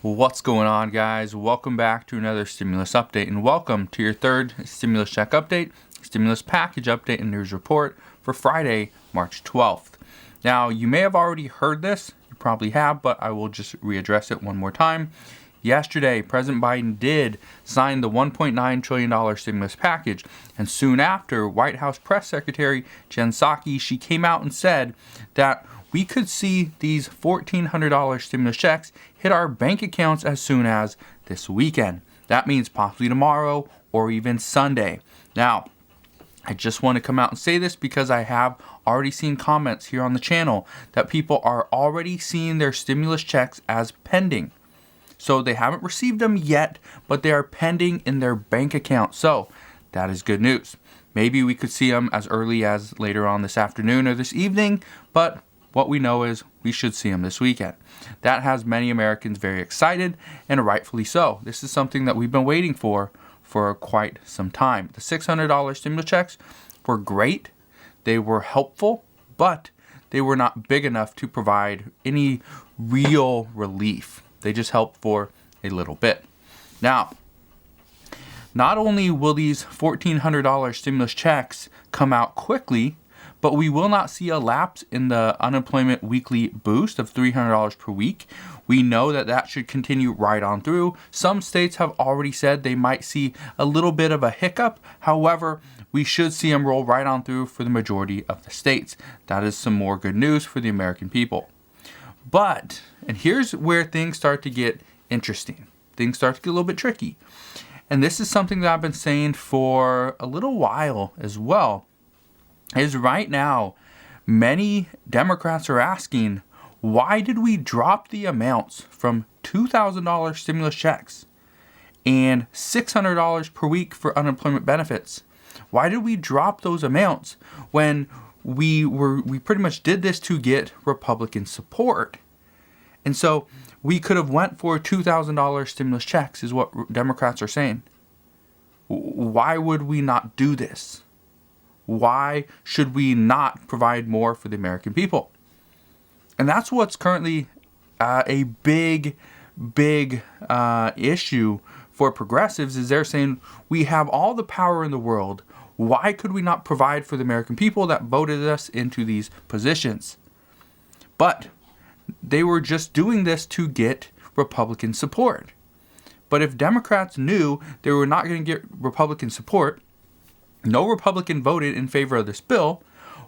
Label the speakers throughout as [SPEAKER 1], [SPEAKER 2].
[SPEAKER 1] What's going on, guys? Welcome back to another stimulus update, and welcome to your third stimulus check update, stimulus package update, and news report for Friday, March 12th. Now, you may have already heard this, you probably have, but I will just readdress it one more time. Yesterday, President Biden did sign the $1.9 trillion stimulus package, and soon after, White House Press Secretary Jen Psaki, she came out and said that we could see these $1,400 stimulus checks hit our bank accounts as soon as this weekend. That means possibly tomorrow or even Sunday. Now, I just want to come out and say this because I have already seen comments here on the channel that people are already seeing their stimulus checks as pending. So they haven't received them yet, but they are pending in their bank account. So that is good news. Maybe we could see them as early as later on this afternoon or this evening, but what we know is we should see them this weekend. That has many Americans very excited, and rightfully so. This is something that we've been waiting for quite some time. The $600 stimulus checks were great. They were helpful, but they were not big enough to provide any real relief. They just helped for a little bit. Now, not only will these $1,400 stimulus checks come out quickly, but we will not see a lapse in the unemployment weekly boost of $300 per week. We know that that should continue right on through. Some states have already said they might see a little bit of a hiccup. However, we should see them roll right on through for the majority of the states. That is some more good news for the American people. But, and here's where things start to get interesting. Things start to get a little bit tricky. And this is something that I've been saying for a little while as well. Is right now, many Democrats are asking, why did we drop the amounts from $2,000 stimulus checks and $600 per week for unemployment benefits? Why did we drop those amounts when we pretty much did this to get Republican support? And so we could have went for $2,000 stimulus checks is what Democrats are saying. Why would we not do this? Why should we not provide more for the American people? And that's what's currently a big issue for progressives is they're saying we have all the power in the world. Why could we not provide for the American people that voted us into these positions? But they were just doing this to get Republican support. But if Democrats knew they were not going to get Republican support, no Republican voted in favor of this bill,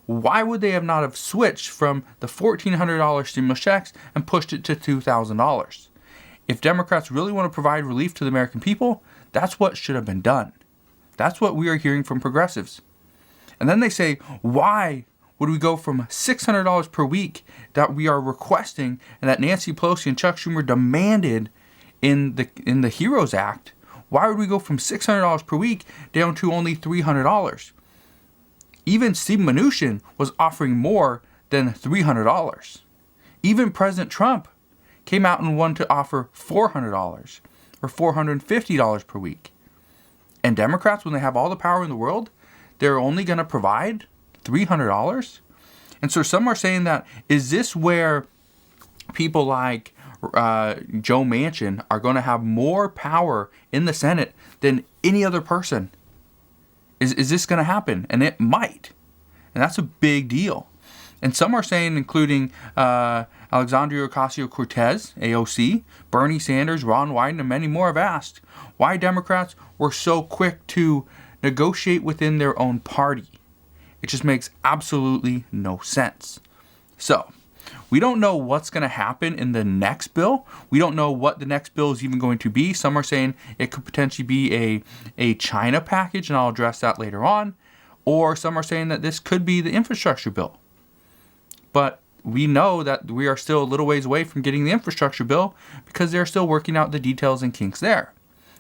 [SPEAKER 1] why would they not have switched from the $1,400 stimulus checks and pushed it to $2,000? If Democrats really want to provide relief to the American people, that's what should have been done. That's what we are hearing from progressives. And then they say, why would we go from $600 per week that we are requesting and that Nancy Pelosi and Chuck Schumer demanded in the HEROES Act? Why would we go from $600 per week down to only $300? Even Steve Mnuchin was offering more than $300. Even President Trump came out and wanted to offer $400 or $450 per week. And Democrats, when they have all the power in the world, they're only going to provide $300? And so some are saying that, is this where people like Joe Manchin are going to have more power in the Senate than any other person? Is this going to happen? And it might. And that's a big deal. And some are saying, including Alexandria Ocasio-Cortez, AOC, Bernie Sanders, Ron Wyden, and many more have asked why Democrats were so quick to negotiate within their own party. It just makes absolutely no sense. So, we don't know what's going to happen in the next bill. We don't know what the next bill is even going to be. Some are saying it could potentially be a China package, and I'll address that later on. Or some are saying that this could be the infrastructure bill. But we know that we are still a little ways away from getting the infrastructure bill because they're still working out the details and kinks there.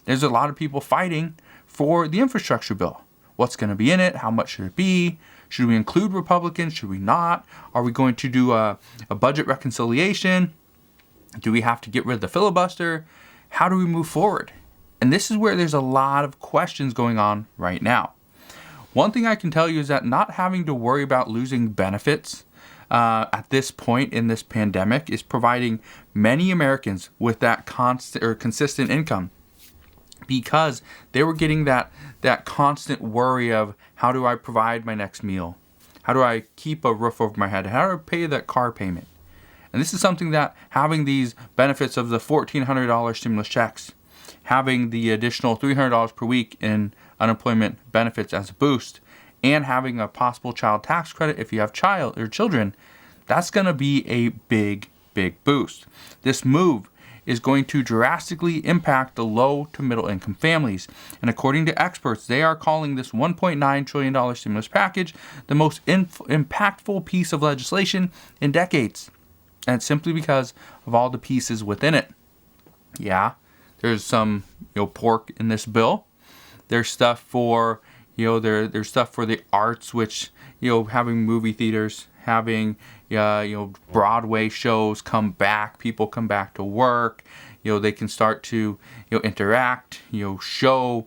[SPEAKER 1] There's a lot of people fighting for the infrastructure bill. What's going to be in it? How much should it be? Should we include Republicans? Should we not? Are we going to do a budget reconciliation? Do we have to get rid of the filibuster? How do we move forward? And this is where there's a lot of questions going on right now. One thing I can tell you is that not having to worry about losing benefits at this point in this pandemic is providing many Americans with that constant or consistent income, because they were getting that constant worry of, how do I provide my next meal? How do I keep a roof over my head? How do I pay that car payment? And this is something that having these benefits of the $1,400 stimulus checks, having the additional $300 per week in unemployment benefits as a boost, and having a possible child tax credit if you have children, that's going to be a big boost. This move is going to drastically impact the low to middle income families. And according to experts, they are calling this $1.9 trillion stimulus package the most impactful piece of legislation in decades. And it's simply because of all the pieces within it. Yeah, there's some pork in this bill. There's stuff for there's stuff for the arts, which having movie theaters, having Broadway shows come back, people come back to work, they can start to interact, show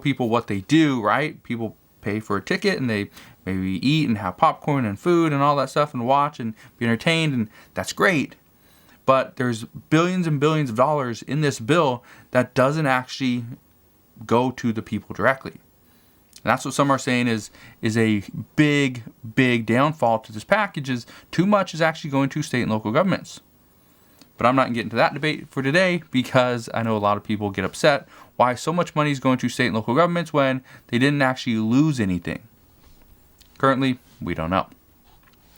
[SPEAKER 1] people what they do, right? People pay for a ticket and they maybe eat and have popcorn and food and all that stuff and watch and be entertained, and that's great. But there's billions and billions of dollars in this bill that doesn't actually go to the people directly. And that's what some are saying is a big downfall to this package, is too much is actually going to state and local governments. But I'm not getting to that debate for today, because I know a lot of people get upset why so much money is going to state and local governments when they didn't actually lose anything. Currently, we don't know.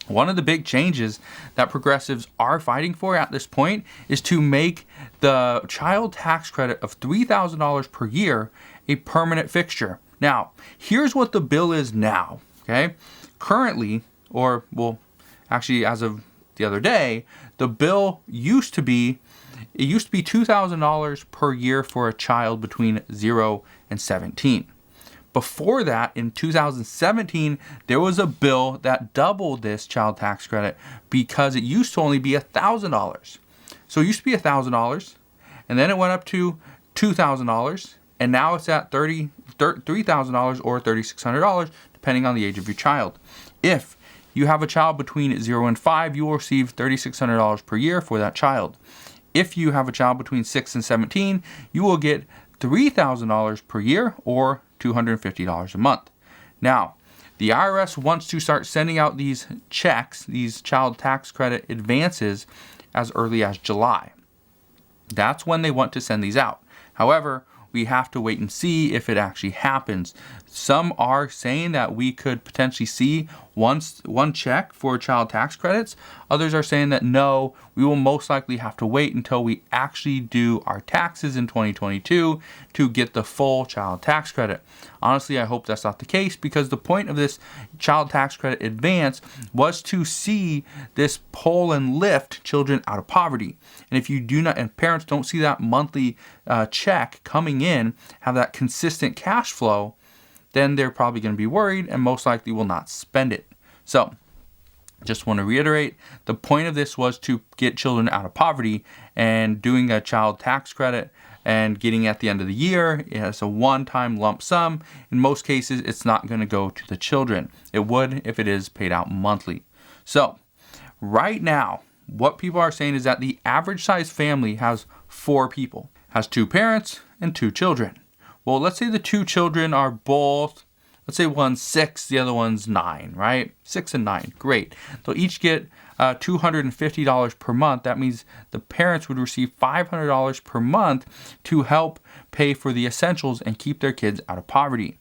[SPEAKER 1] One of the big changes that progressives are fighting for at this point is to make the child tax credit of $3,000 per year a permanent fixture. Now, here's what the bill is now, okay? Currently, actually as of the other day, the bill used to be $2,000 per year for a child between 0 and 17. Before that, in 2017, there was a bill that doubled this child tax credit, because it used to only be $1,000. So it used to be $1,000, and then it went up to $2,000, and now it's at $3,000 or $3,600, depending on the age of your child. If you have a child between 0 and 5, you will receive $3,600 per year for that child. If you have a child between 6 and 17, you will get $3,000 per year, or $250 a month. Now, the IRS wants to start sending out these checks, these child tax credit advances, as early as July. That's when they want to send these out. However, we have to wait and see if it actually happens. Some are saying that we could potentially see one check for child tax credits. Others are saying that no, we will most likely have to wait until we actually do our taxes in 2022 to get the full child tax credit. Honestly, I hope that's not the case, because the point of this child tax credit advance was to see this pull and lift children out of poverty. And if you do not, and parents don't see that monthly check coming in, have that consistent cash flow, then they're probably going to be worried and most likely will not spend it. So, just want to reiterate, the point of this was to get children out of poverty, and doing a child tax credit and getting at the end of the year as a one-time lump sum. In most cases, it's not going to go to the children. It would if it is paid out monthly. So, right now, what people are saying is that the average size family has 4 people, has 2 parents and 2 children. Well, let's say the 2 children are both, let's say one's 6, the other one's 9, right? 6 and 9, great. They'll each get $250 per month. That means the parents would receive $500 per month to help pay for the essentials and keep their kids out of poverty.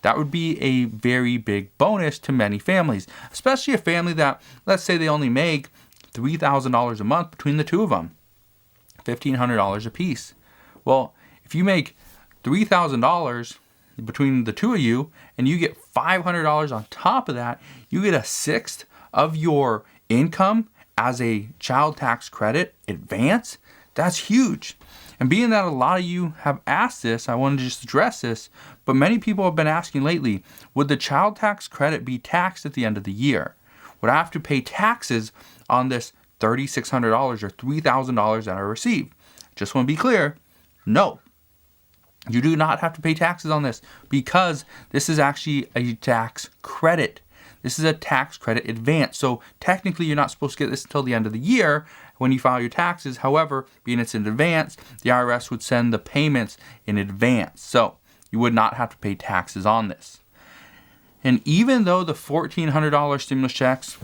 [SPEAKER 1] That would be a very big bonus to many families, especially a family that, let's say they only make $3,000 a month between the 2 of them, $1,500 a piece. Well, if you make $3,000 between the 2 of you, and you get $500 on top of that, you get 1/6 of your income as a child tax credit advance. That's huge. And being that a lot of you have asked this, I want to just address this, but many people have been asking lately, would the child tax credit be taxed at the end of the year? Would I have to pay taxes on this $3,600 or $3,000 that I receive? Just want to be clear, no. You do not have to pay taxes on this, because this is actually a tax credit. This is a tax credit advance. So technically, you're not supposed to get this until the end of the year when you file your taxes. However, being it's in advance, the IRS would send the payments in advance. So you would not have to pay taxes on this. And even though the $1,400 stimulus checks,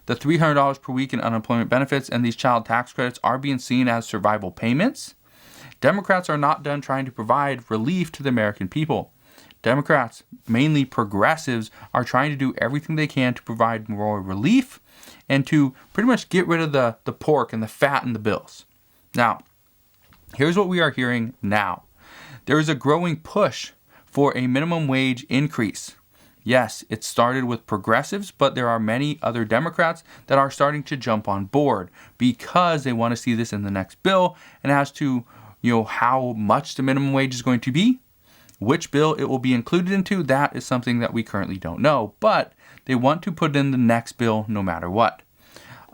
[SPEAKER 1] the $300 per week in unemployment benefits, and these child tax credits are being seen as survival payments, Democrats are not done trying to provide relief to the American people. Democrats, mainly progressives, are trying to do everything they can to provide more relief and to pretty much get rid of the pork and the fat in the bills. Now, here's what we are hearing now. There is a growing push for a minimum wage increase. Yes, it started with progressives, but there are many other Democrats that are starting to jump on board because they want to see this in the next bill. And as to how much the minimum wage is going to be, which bill it will be included into, that is something that we currently don't know. But they want to put it in the next bill no matter what.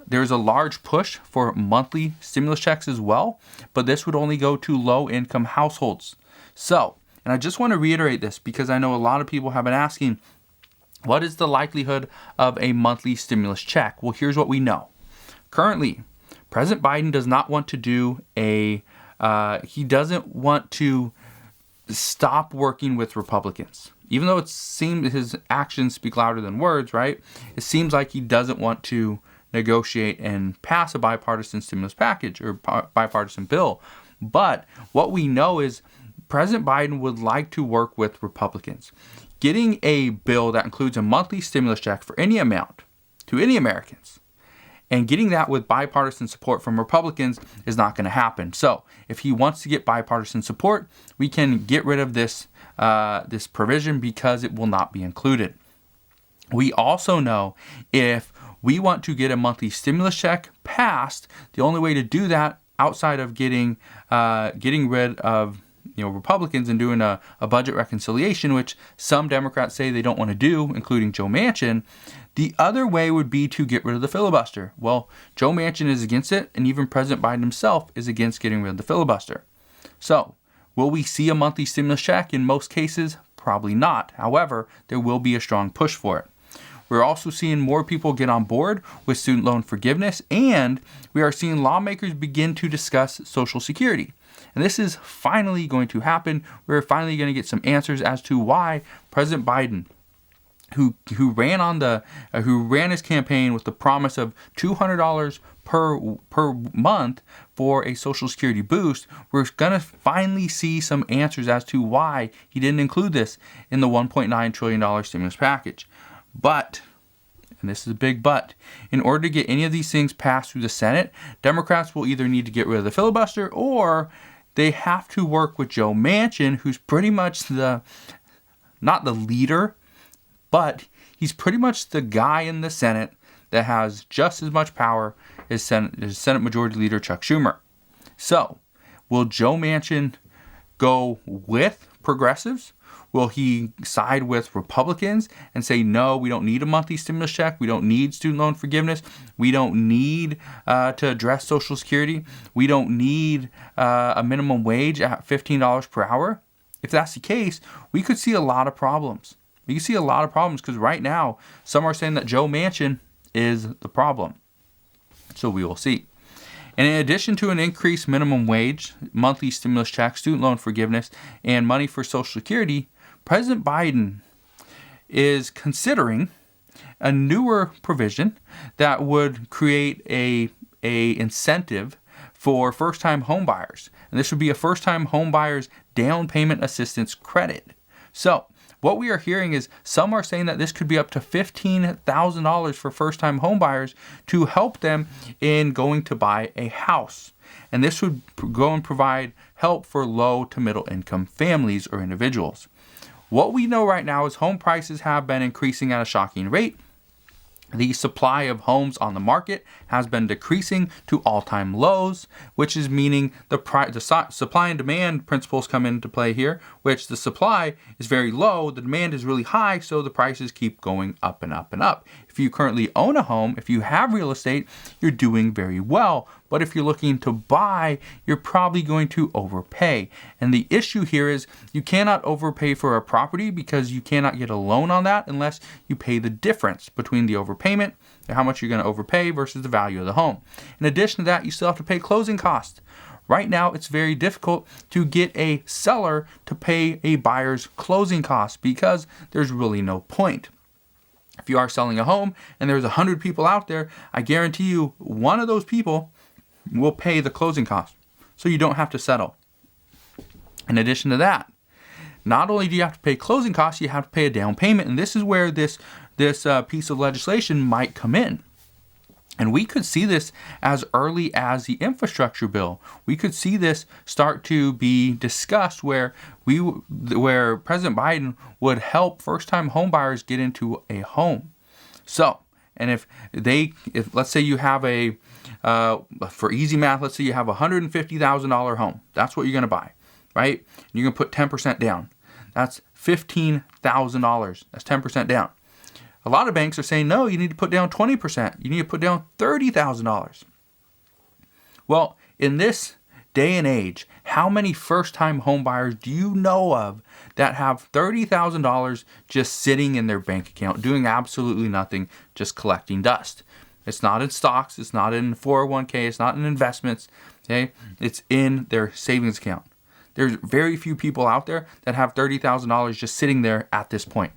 [SPEAKER 1] There's a large push for monthly stimulus checks as well, but this would only go to low-income households. So, and I just want to reiterate this because I know a lot of people have been asking, what is the likelihood of a monthly stimulus check? Well, here's what we know. Currently, President Biden does not want to do he doesn't want to stop working with Republicans. Even though it seems his actions speak louder than words, right? It seems like he doesn't want to negotiate and pass a bipartisan stimulus package or bipartisan bill. But what we know is President Biden would like to work with Republicans. Getting a bill that includes a monthly stimulus check for any amount to any Americans and getting that with bipartisan support from Republicans is not going to happen. So if he wants to get bipartisan support, we can get rid of this provision because it will not be included. We also know if we want to get a monthly stimulus check passed, the only way to do that outside of getting rid of Republicans and doing a budget reconciliation, which some Democrats say they don't want to do, including Joe Manchin, the other way would be to get rid of the filibuster. Well, Joe Manchin is against it, and even President Biden himself is against getting rid of the filibuster. So, will we see a monthly stimulus check? In most cases, probably not. However, there will be a strong push for it. We're also seeing more people get on board with student loan forgiveness, and we are seeing lawmakers begin to discuss Social Security. And this is finally going to happen. We're finally going to get some answers as to why President Biden, who ran his campaign with the promise of $200 per month for a Social Security boost, we're going to finally see some answers as to why he didn't include this in the $1.9 trillion stimulus package. But, and this is a big but, in order to get any of these things passed through the Senate, Democrats will either need to get rid of the filibuster or they have to work with Joe Manchin, who's pretty much not the leader, but he's pretty much the guy in the Senate that has just as much power as Senate Majority Leader Chuck Schumer. So, will Joe Manchin go with progressives? Will he side with Republicans and say, no, we don't need a monthly stimulus check. We don't need student loan forgiveness. We don't need to address Social Security. We don't need a minimum wage at $15 per hour. If that's the case, we could see a lot of problems. We can see a lot of problems because right now, some are saying that Joe Manchin is the problem. So we will see. And in addition to an increased minimum wage, monthly stimulus checks, student loan forgiveness, and money for Social Security, President Biden is considering a newer provision that would create a incentive for first-time home buyers. And this would be a first-time home buyer's down payment assistance credit. So what we are hearing is some are saying that this could be up to $15,000 for first-time home buyers to help them in going to buy a house. And this would go and provide help for low to middle income families or individuals. What we know right now is home prices have been increasing at a shocking rate. The supply of homes on the market has been decreasing to all-time lows, which is meaning the supply and demand principles come into play here, which the supply is very low, the demand is really high, so the prices keep going up and up and up. If you currently own a home, if you have real estate, you're doing very well. But if you're looking to buy, you're probably going to overpay. And the issue here is you cannot overpay for a property because you cannot get a loan on that unless you pay the difference between the overpayment and how much you're going to overpay versus the value of the home. In addition to that, you still have to pay closing costs. Right now, it's very difficult to get a seller to pay a buyer's closing costs because there's really no point. If you are selling a home and there's 100 people out there, I guarantee you one of those people will pay the closing costs, so you don't have to settle. In addition to that, not only do you have to pay closing costs, you have to pay a down payment, and this is where this piece of legislation might come in. And we could see this as early as the infrastructure bill. We could see this start to be discussed where President Biden would help first-time homebuyers get into a home. So, and if let's say you have for easy math, let's say you have a $150,000 home. That's what you're going to buy, right? And you're going to put 10% down. That's $15,000. That's 10% down. A lot of banks are saying, no, you need to put down 20%. You need to put down $30,000. Well, in this day and age, how many first-time home buyers do you know of that have $30,000 just sitting in their bank account, doing absolutely nothing, just collecting dust? It's not in stocks. It's not in 401k. It's not in investments. Okay? It's in their savings account. There's very few people out there that have $30,000 just sitting there at this point.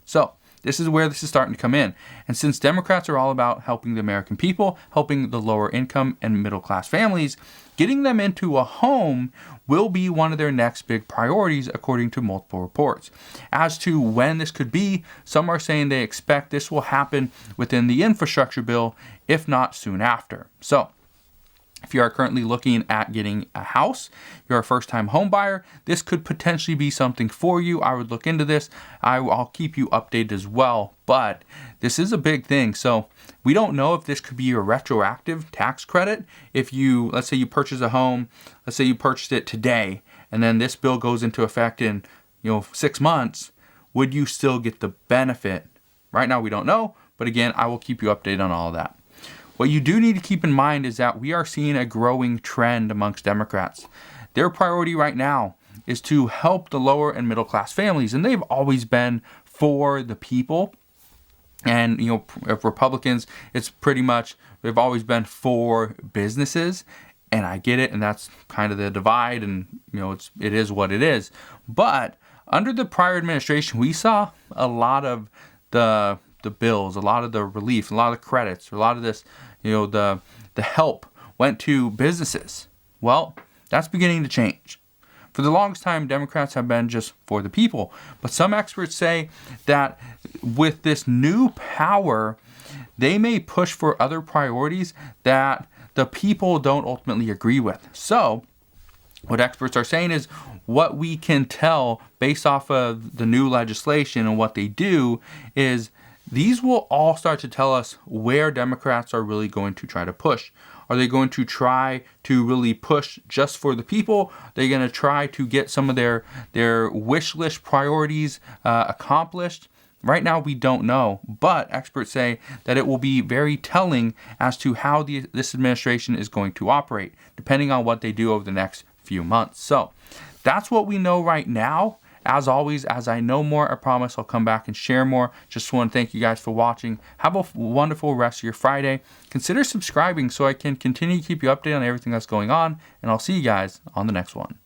[SPEAKER 1] So, this is where this is starting to come in. And since Democrats are all about helping the American people, helping the lower income and middle class families, getting them into a home will be one of their next big priorities, according to multiple reports. As to when this could be, some are saying they expect this will happen within the infrastructure bill, if not soon after. So, if you are currently looking at getting a house, you're a first-time home buyer, this could potentially be something for you. I would look into this. I'll keep you updated as well, but this is a big thing. So we don't know if this could be a retroactive tax credit. If let's say you purchase a home, let's say you purchased it today, and then this bill goes into effect in 6 months, would you still get the benefit? Right now we don't know, but again, I will keep you updated on all of that. What you do need to keep in mind is that we are seeing a growing trend amongst Democrats. Their priority right now is to help the lower and middle class families, and they've always been for the people. And Republicans, it's pretty much they've always been for businesses, and I get it, and that's kind of the divide, and it is what it is. But under the prior administration, we saw a lot of the bills, a lot of the relief, a lot of the credits, a lot of this, the help went to businesses. Well, that's beginning to change. For the longest time, Democrats have been just for the people. But some experts say that with this new power, they may push for other priorities that the people don't ultimately agree with. So, what experts are saying is what we can tell based off of the new legislation and what they do is these will all start to tell us where Democrats are really going to try to push. Are they going to try to really push just for the people? They're going to try to get some of their wish list priorities accomplished? Right now, we don't know, but experts say that it will be very telling as to how this administration is going to operate, depending on what they do over the next few months. So that's what we know right now. As always, as I know more, I promise I'll come back and share more. Just want to thank you guys for watching. Have a wonderful rest of your Friday. Consider subscribing so I can continue to keep you updated on everything that's going on, and I'll see you guys on the next one.